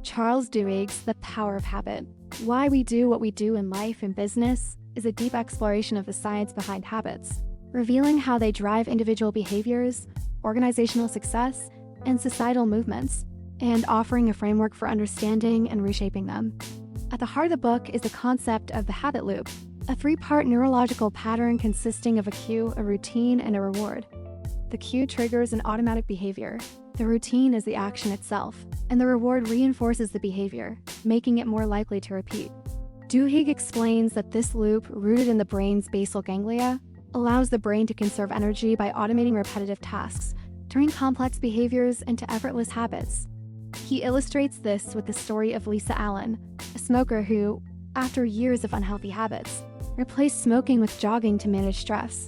Charles Duhigg's The Power of Habit. Why we do what we do in life and business is a deep exploration of the science behind habits, revealing how they drive individual behaviors, organizational success, and societal movements, and offering a framework for understanding and reshaping them. At the heart of the book is the concept of the habit loop, a three-part neurological pattern consisting of a cue, a routine, and a reward. The cue triggers an automatic behavior, the routine is the action itself, and the reward reinforces the behavior, making it more likely to repeat. Duhigg explains that this loop, rooted in the brain's basal ganglia, allows the brain to conserve energy by automating repetitive tasks, turning complex behaviors into effortless habits. He illustrates this with the story of Lisa Allen, a smoker who, after years of unhealthy habits, replaced smoking with jogging to manage stress.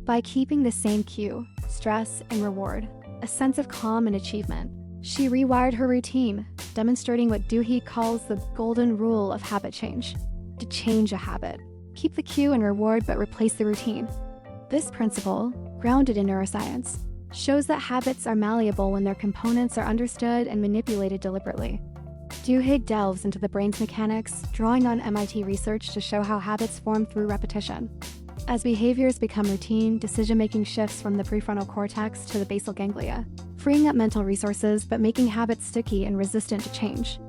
By keeping the same cue, stress, and reward, a sense of calm and achievement, she rewired her routine, demonstrating what Duhigg calls the golden rule of habit change. To change a habit, keep the cue and reward but replace the routine. This principle, grounded in neuroscience, shows that habits are malleable when their components are understood and manipulated deliberately. Duhigg delves into the brain's mechanics, drawing on MIT research to show how habits form through repetition. As behaviors become routine, decision-making shifts from the prefrontal cortex to the basal ganglia, freeing up mental resources but making habits sticky and resistant to change.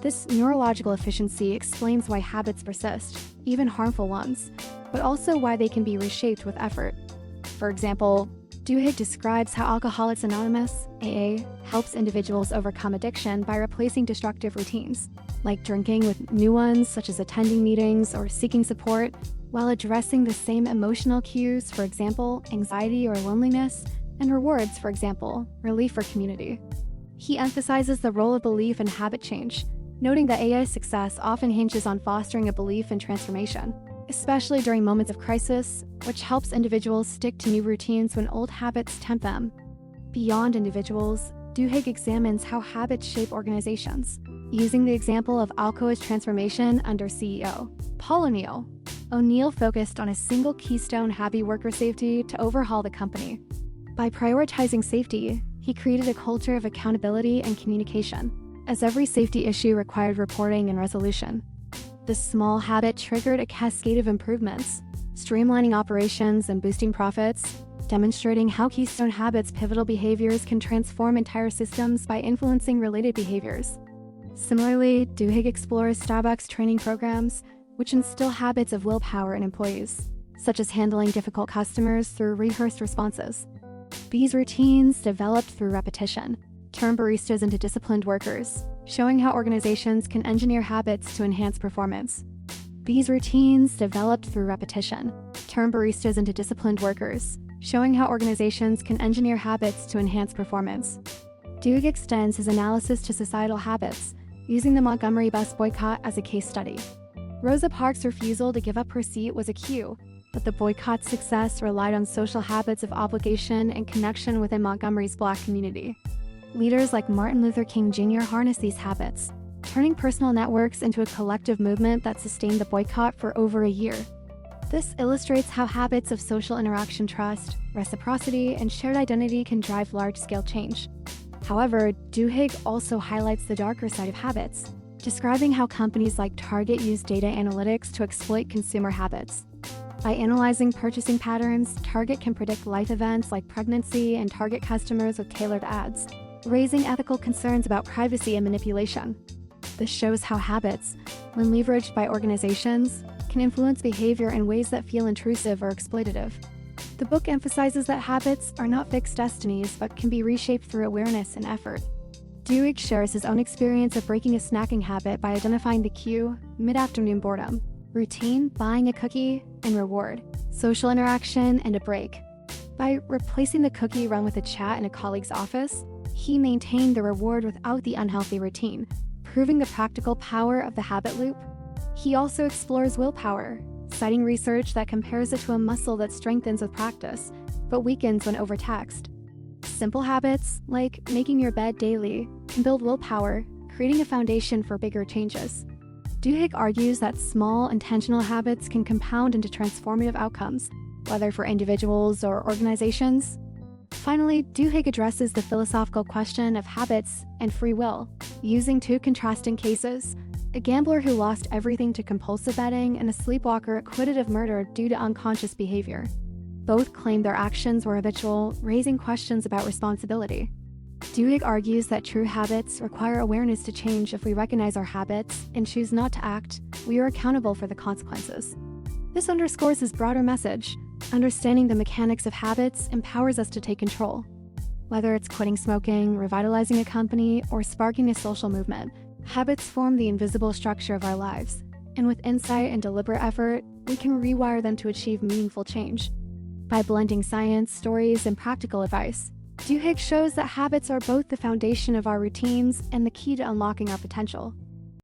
This neurological efficiency explains why habits persist, even harmful ones, but also why they can be reshaped with effort. For example, Duhigg describes how Alcoholics Anonymous, AA, helps individuals overcome addiction by replacing destructive routines, like drinking with new ones such as attending meetings or seeking support, while addressing the same emotional cues, for example, anxiety or loneliness, and rewards, for example, relief or community. He emphasizes the role of belief in habit change, noting that AA's success often hinges on fostering a belief in transformation, especially during moments of crisis, which helps individuals stick to new routines when old habits tempt them. Beyond individuals, Duhigg examines how habits shape organizations, using the example of Alcoa's transformation under CEO Paul O'Neill. O'Neill focused on a single keystone HABBIT worker safety to overhaul the company. By prioritizing safety, he created a culture of accountability and communication, as every safety issue required reporting and resolution. This small habit triggered a cascade of improvements, streamlining operations and boosting profits, demonstrating how keystone habits' pivotal behaviors can transform entire systems by influencing related behaviors. Similarly, Duhigg explores Starbucks training programs, which instill habits of willpower in employees, such as handling difficult customers through rehearsed responses. These routines, developed through repetition, turn baristas into disciplined workers, showing how organizations can engineer habits to enhance performance. These routines, developed through repetition, turn baristas into disciplined workers, showing how organizations can engineer habits to enhance performance. Duhigg extends his analysis to societal habits, using the Montgomery bus boycott as a case study. Rosa Parks' refusal to give up her seat was a cue, but the boycott's success relied on social habits of obligation and connection within Montgomery's Black community. Leaders like Martin Luther King Jr. harnessed these habits, turning personal networks into a collective movement that sustained the boycott for over a year. This illustrates how habits of social interaction, trust, reciprocity, and shared identity can drive large-scale change. However, Duhigg also highlights the darker side of habits, describing how companies like Target use data analytics to exploit consumer habits. By analyzing purchasing patterns, Target can predict life events like pregnancy and target customers with tailored ads, raising ethical concerns about privacy and manipulation. This shows how habits, when leveraged by organizations, can influence behavior in ways that feel intrusive or exploitative. The book emphasizes that habits are not fixed destinies but can be reshaped through awareness and effort. Duhigg shares his own experience of breaking a snacking habit by identifying the cue, mid-afternoon boredom, routine, buying a cookie, and reward, social interaction, and a break. By replacing the cookie run with a chat in a colleague's office, he maintained the reward without the unhealthy routine, proving the practical power of the habit loop. He also explores willpower, citing research that compares it to a muscle that strengthens with practice, but weakens when overtaxed. Simple habits, like making your bed daily, can build willpower, creating a foundation for bigger changes. Duhigg argues that small, intentional habits can compound into transformative outcomes, whether for individuals or organizations. Finally, Duhigg addresses the philosophical question of habits and free will, using two contrasting cases: a gambler who lost everything to compulsive betting and a sleepwalker acquitted of murder due to unconscious behavior. Both claim their actions were habitual, raising questions about responsibility. Duhigg argues that true habits require awareness to change. If we recognize our habits and choose not to act, we are accountable for the consequences. This underscores his broader message. Understanding the mechanics of habits empowers us to take control. Whether it's quitting smoking, revitalizing a company, or sparking a social movement, habits form the invisible structure of our lives. And with insight and deliberate effort, we can rewire them to achieve meaningful change. By blending science, stories, and practical advice, Duhigg shows that habits are both the foundation of our routines and the key to unlocking our potential.